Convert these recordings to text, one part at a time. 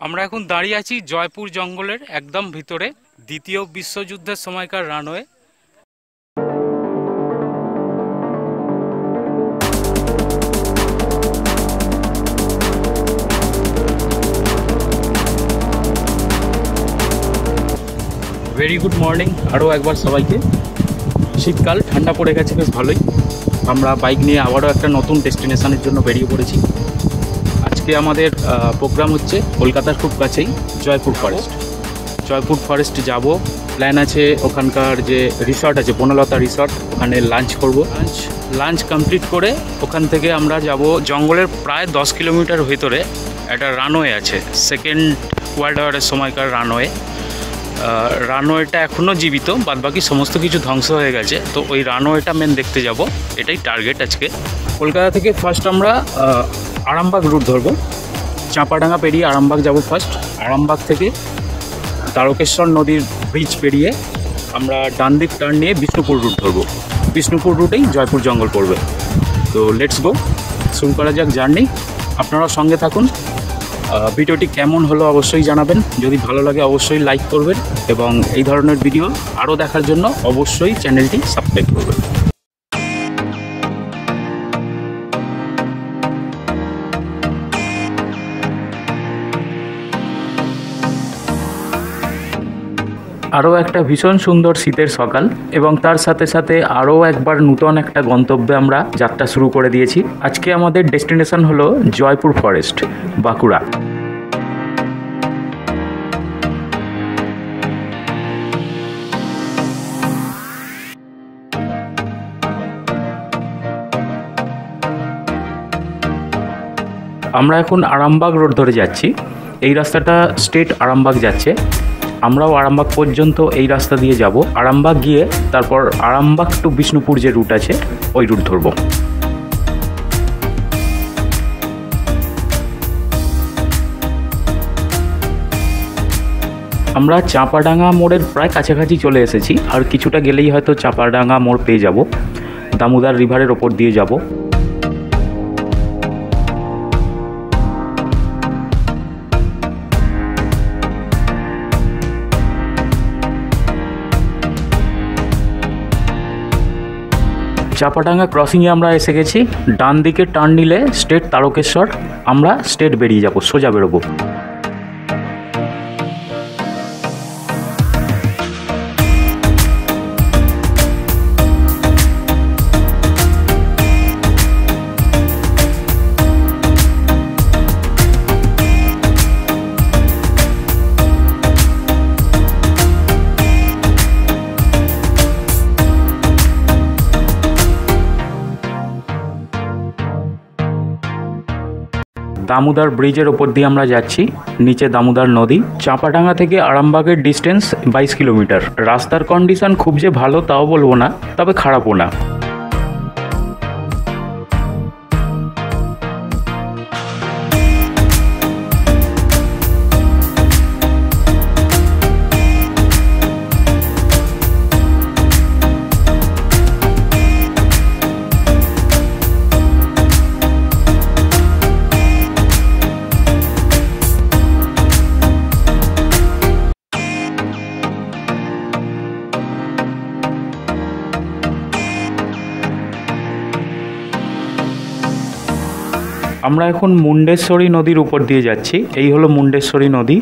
আমরা এখন দাঁড়িয়ে আছি জয়পুর জঙ্গলের একদম ভিতরে, দ্বিতীয় বিশ্বযুদ্ধের সময়কার রানওয়ে। ভেরি গুড মর্নিং আরও একবার সবাইকে। শীতকাল, ঠান্ডা পড়ে গেছে বেশ ভালোই। আমরা বাইক নিয়ে আবারও একটা নতুন ডেস্টিনেশনের জন্য বেরিয়ে পড়েছি। আজকে আমাদের প্রোগ্রাম হচ্ছে কলকাতার খুব কাছেই জয়পুর ফরেস্ট। জয়পুর ফরেস্ট যাব, প্ল্যান আছে। ওখানকার যে রিসর্ট আছে বনলতা রিসর্ট, ওখানে লাঞ্চ করব। লাঞ্চ কমপ্লিট করে ওখান থেকে আমরা যাব জঙ্গলের প্রায় 10 কিলোমিটার ভেতরে একটা রানওয়ে আছে, সেকেন্ড ওয়ার্ল্ড ওয়ারের সময়কার রানওয়ে। রানওয়েটা এখনও জীবিত, বাদবাকি সমস্ত কিছু ধ্বংস হয়ে গেছে। তো ওই রানওয়েটা মেন দেখতে যাব, এটাই টার্গেট আজকে। কলকাতা থেকে ফার্স্ট আমরা আরামবাগ রুট ধরবো। চাঁপাডাঙ্গা পেরিয়ে আরামবাগ যাব ফার্স্ট। আরামবাগ থেকে তারকেশ্বর নদীর ব্রিজ পেরিয়ে আমরা ডান দিক টার্ন নিয়ে বিষ্ণুপুর রুট ধরবো। বিষ্ণুপুর রুটেই জয়পুর জঙ্গল পড়বে। তো লেটস গো, শুরু করা যাক জার্নি। আপনারা সঙ্গে থাকুন। ভিডিওটি কেমন হলো অবশ্যই জানাবেন। যদি ভালো লাগে অবশ্যই লাইক করবেন, এবং এই ধরনের ভিডিও আরও দেখার জন্য অবশ্যই চ্যানেলটি সাবস্ক্রাইব করবেন। আরও একটা ভীষণ সুন্দর শীতের সকাল, এবং তার সাথে সাথে আরও একবার নূতন একটা গন্তব্যে আমরা যাত্রা শুরু করে দিয়েছি। আজকে আমাদের ডেস্টিনেশন হলো জয়পুর ফরেস্ট, বাঁকুড়া। আমরা এখন আরামবাগ রোড ধরে যাচ্ছি। এই রাস্তাটা স্ট্রেট আরামবাগ যাচ্ছে। আমরাও আরামবাগ পর্যন্ত এই রাস্তা দিয়ে যাব। আরামবাগ গিয়ে তারপর আরামবাগ টু বিষ্ণুপুর যে রুট আছে ওই রুট ধরব। আমরা চাঁপাডাঙ্গা মোড়ের প্রায় কাছাকাছি চলে এসেছি। আর কিছুটা গেলেই হয়তো চাঁপাডাঙ্গা মোড় পেয়ে যাব। দামোদর রিভারের ওপর দিয়ে যাব। চাঁপাডাঙ্গা ক্রসিংয়ে আমরা এসে গেছি। ডান দিকে টার্ন নিলে স্ট্রেট তারকেশ্বর, আমরা স্ট্রেট বেরিয়ে যাব, সোজা বেরোবো। দামোদর ব্রিজের ওপর দিয়ে আমরা যাচ্ছি, নিচে দামোদর নদী। চাঁপাডাঙ্গা থেকে আরামবাগের ডিস্টেন্স 22 কিলোমিটার। রাস্তার কন্ডিশন খুব যে ভালো তাও বলবো না, তবে খারাপও না। আমরা এখন মুন্ডেশ্বরী নদীর উপর দিয়ে যাচ্ছি। এই হলো মুন্ডেশ্বরী নদী।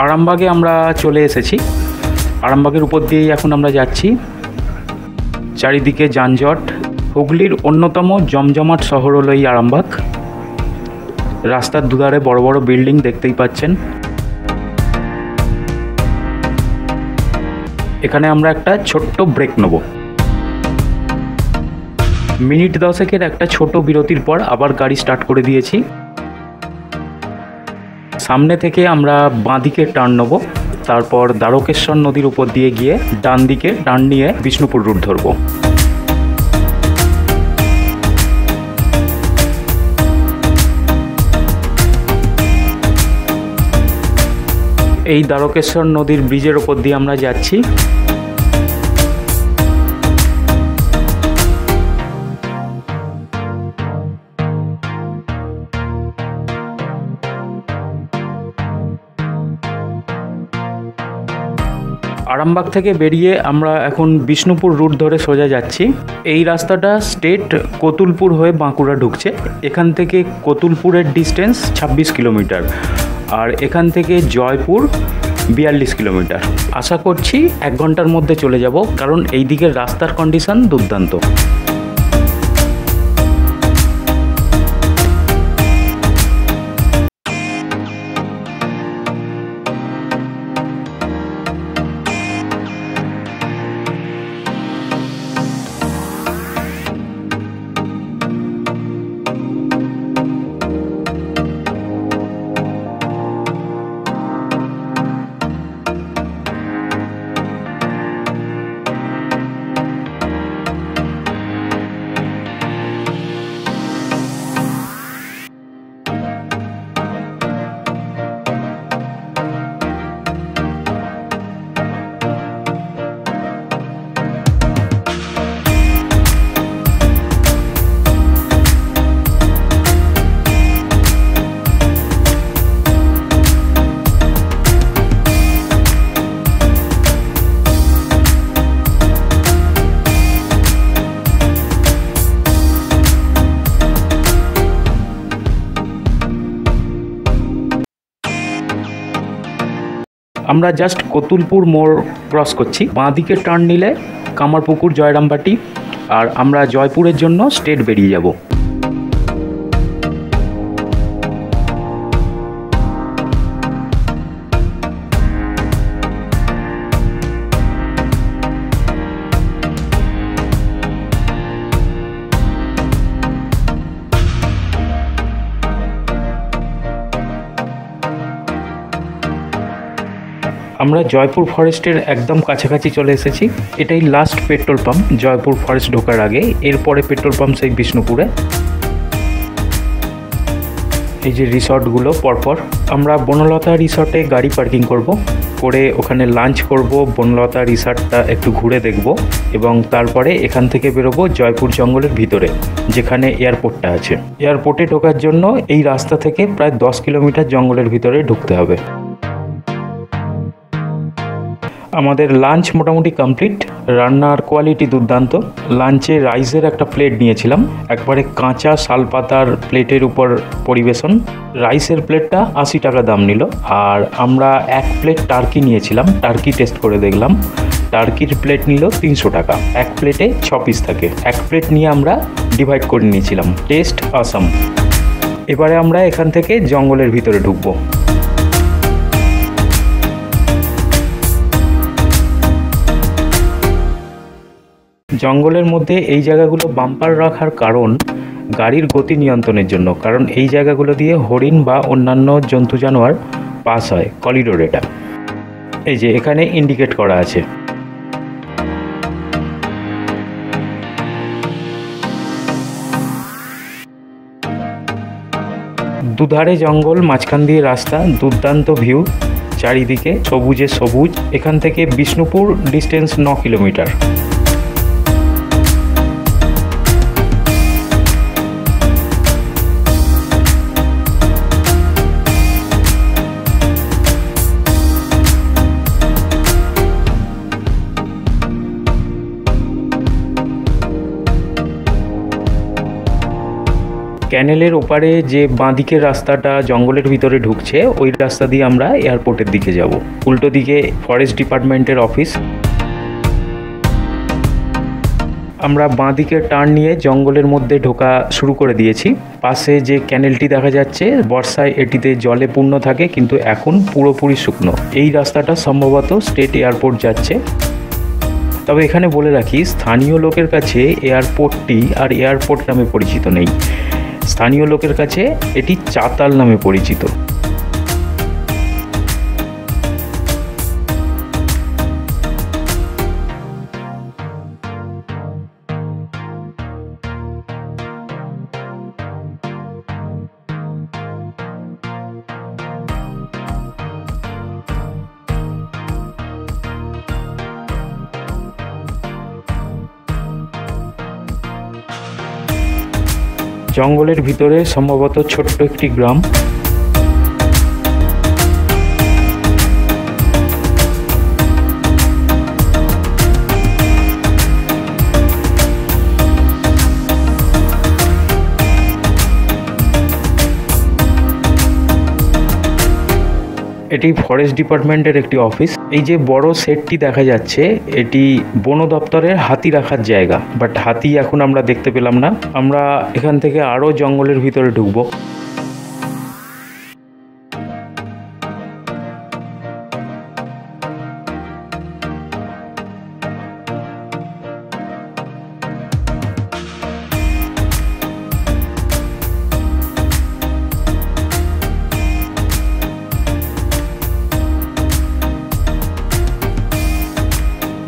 আরামবাগে আমরা চলে এসেছি। আরামবাগের উপর দিয়েই এখন আমরা যাচ্ছি। চারিদিকে যানজট। হুগলির অন্যতম জমজমাট শহর হলো এই আরামবাগ। রাস্তার দুধারে বড় বড় বিল্ডিং দেখতেই পাচ্ছেন। এখানে আমরা একটা ছোট্ট ব্রেক নেব। মিনিট 10 একটা ছোট বিরতির পর আবার গাড়ি স্টার্ট করে দিয়েছি। সামনে থেকে আমরা বাঁদিকে টার্ন নেব, তারপর দ্বারকেশ্বর নদীর উপর দিয়ে গিয়ে ডান দিকে টার্ন নিয়ে বিষ্ণুপুর রুট ধরব। এই দ্বারকেশ্বর নদীর ব্রিজের ওপর দিয়ে আমরা যাচ্ছি। আরামবাগ থেকে বেরিয়ে আমরা এখন বিষ্ণুপুর রুট ধরে সোজা যাচ্ছি। এই রাস্তাটা স্টেট কতুলপুর হয়ে বাঁকুড়া ঢুকছে। এখান থেকে কতুলপুরের ডিস্টেন্স 26 কিলোমিটার, আর এখান থেকে জয়পুর 42 কিলোমিটার। আশা করছি 1 ঘন্টার মধ্যে চলে যাব, কারণ এই দিকের রাস্তার কন্ডিশন দুর্দান্ত। আমরা জাস্ট কতুলপুর মোড় ক্রস করছি। বাঁদিকে টার্ন নিলে কামারপুকুর, জয়রামবাটি, আর আমরা জয়পুরের জন্য স্ট্রেট বেরিয়ে যাব। আমরা জয়পুর ফরেস্টের একদম কাছাকাছি চলে এসেছি। এটাই last petrol pump Jaipur forest ঢোকার আগে। এরপরে পেট্রোল পাম্প সেই বিষ্ণুপুরে। এই যে রিসর্টগুলো পরপর। আমরা বনলতা রিসর্টে গাড়ি পার্কিং করব, করে ওখানে লাঞ্চ করব, বনলতা রিসর্টটা একটু ঘুরে দেখব, এবং তারপরে এখান থেকে বেরোবো জয়পুর জঙ্গলের ভিতরে, যেখানে এয়ারপোর্টটা আছে। এয়ারপোর্টে ঢোকার জন্য এই রাস্তা থেকে প্রায় 10 কিলোমিটার জঙ্গলের ভিতরে ঢুকতে হবে। আমাদের লাঞ্চ মোটামুটি কমপ্লিট। রান্নার কোয়ালিটি দুর্দান্ত। লাঞ্চে রাইসের একটা প্লেট নিয়েছিলাম, একবারে কাঁচা শালপাতার প্লেটের উপর পরিবেশন। রাইসের প্লেটটা 80 টাকা দাম নিল। আর আমরা 1 প্লেট টার্কি নিয়েছিলাম, টার্কি টেস্ট করে দেখলাম। টার্কির প্লেট নিল 300 টাকা। 1 প্লেটে 6 পিস থাকে। 1 প্লেট নিয়ে আমরা ডিভাইড করে নিয়েছিলাম। Test awesome. এবারে আমরা এখান থেকে জঙ্গলের ভিতরে ঢুকবো। জঙ্গলের মধ্যে এই জায়গাগুলো বাম্পার রাখার কারণ গাড়ির গতি নিয়ন্ত্রণের জন্য, কারণ এই জায়গাগুলো দিয়ে হরিণ বা অন্যান্য জন্তু জানোয়ার পাস হয়। করিডোর এটা, এই যে এখানে ইন্ডিকেট করা আছে। দুধারে জঙ্গল, মাঝখান দিয়ে রাস্তা, দুর্দান্ত ভিউ, চারিদিকে সবুজে সবুজ। এখান থেকে বিষ্ণুপুর ডিস্টেন্স 9 কিলোমিটার। ক্যানেলের ওপারে যে বাঁদিকের রাস্তাটা জঙ্গলের ভিতরে ঢুকছে, ওই রাস্তা দিয়ে আমরা এয়ারপোর্টের দিকে যাব। উল্টো দিকে ফরেস্ট ডিপার্টমেন্টের অফিস। আমরা বাঁদিকে টার্ন নিয়ে জঙ্গলের মধ্যে ঢোকা শুরু করে দিয়েছি। পাশে যে ক্যানেলটি দেখা যাচ্ছে, বর্ষায় এটিতে জলে পূর্ণ থাকে, কিন্তু এখন পুরোপুরি শুকনো। এই রাস্তাটা সম্ভবত স্টেট এয়ারপোর্ট যাচ্ছে। তবে এখানে বলে রাখি, স্থানীয় লোকের কাছে এয়ারপোর্টটি আর এয়ারপোর্ট নামে পরিচিত নেই। স্থানীয় লোকের কাছে এটি চাতাল নামে পরিচিত। জঙ্গলের ভিতরে সম্ভবত ছোট্ট একটি গ্রাম। এটি ফরেস্ট ডিপার্টমেন্টের একটি অফিস। এই যে বড় সেটটি দেখা যাচ্ছে, এটি বন দপ্তরের হাতি রাখার জায়গা, বাট হাতি এখন আমরা দেখতে পেলাম না। আমরা এখান থেকে আরও জঙ্গলের ভিতরে ঢুকবো।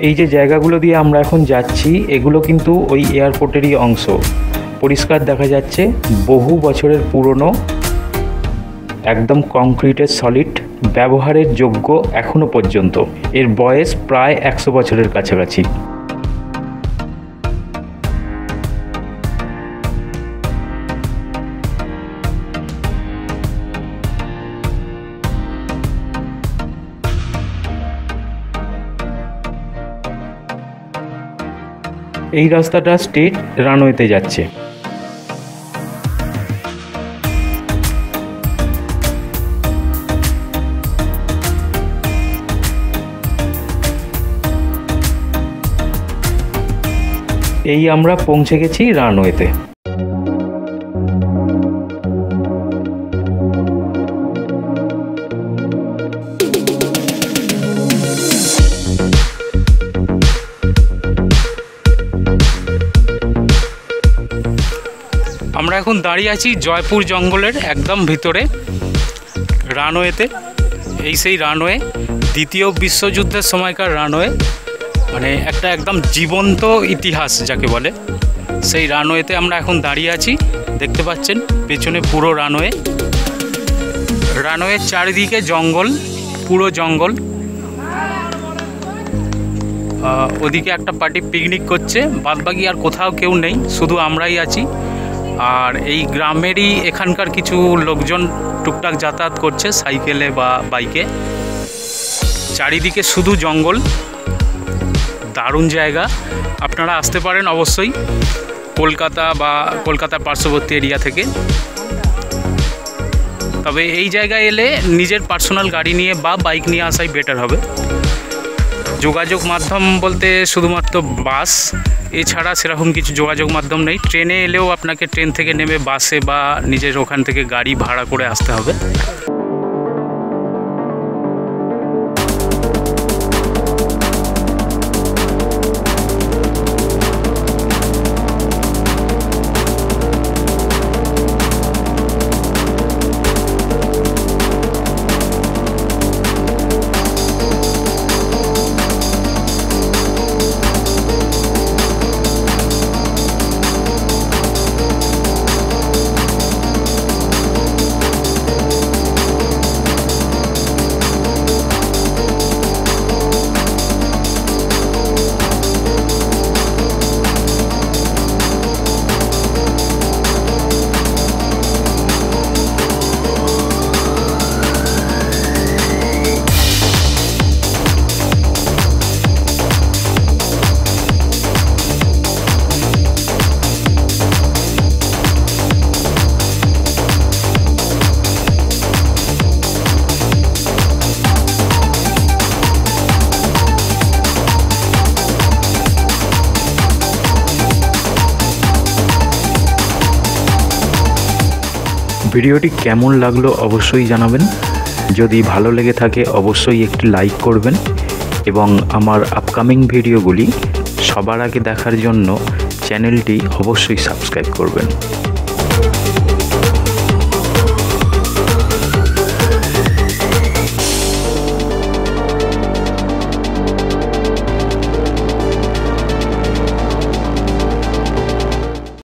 এই যে জায়গাগুলো দিয়ে আমরা এখন যাচ্ছি, এগুলো কিন্তু ওই এয়ারপোর্টেরই অংশ। পরিষ্কার দেখা যাচ্ছে বহু বছরের পুরনো, একদম কংক্রিটের সলিড, ব্যবহারের যোগ্য এখনো পর্যন্ত। এর বয়স প্রায় 100 বছরের কাছাকাছি। এই রাস্তাটা স্ট্রেট রানওয়েতে যাচ্ছে। এই আমরা পৌঁছে গেছি রানওয়েতে। আমরা এখন দাঁড়িয়ে আছি জয়পুর জঙ্গলের একদম ভিতরে রানওয়েতে। এই সেই রানওয়ে, দ্বিতীয় বিশ্বযুদ্ধের সময়কার রানওয়ে, মানে একটা একদম জীবন্ত ইতিহাস যাকে বলে, সেই রানওয়েতে আমরা এখন দাঁড়িয়ে আছি। দেখতে পাচ্ছেন পেছনে পুরো রানওয়ে। রানওয়ের চারিদিকে জঙ্গল, পুরো জঙ্গল। ওদিকে একটা পার্টি পিকনিক করছে, বাদবাকি আর কোথাও কেউ নেই, শুধু আমরাই আছি। আর এই গ্রামেরই এখানকার কিছু লোকজন টুকটাক যাতায়াত করছে সাইকেলে বা বাইকে। চারিদিকে শুধু জঙ্গল, দারুণ জায়গা। আপনারা আসতে পারেন অবশ্যই কলকাতা বা কলকাতার পার্শ্ববর্তী এরিয়া থেকে। তবে এই জায়গায় এলে নিজের পার্সোনাল গাড়ি নিয়ে বা বাইক নিয়ে আসাই বেটার হবে। যোগাযোগ মাধ্যম বলতে শুধুমাত্র বাস, এছাড়া সেরকম কিছু যোগাযোগ মাধ্যম নেই। ট্রেনে এলেও আপনাকে ট্রেন থেকে নেমে বাসে বা নিজের ওখান থেকে গাড়ি ভাড়া করে আসতে হবে। ভিডিওটি কেমন লাগলো অবশ্যই জানাবেন। যদি ভালো লেগে থাকে অবশ্যই একটি লাইক করবেন এবং আমার আপকামিং ভিডিওগুলি সবার আগে দেখার জন্য চ্যানেলটি অবশ্যই সাবস্ক্রাইব করবেন।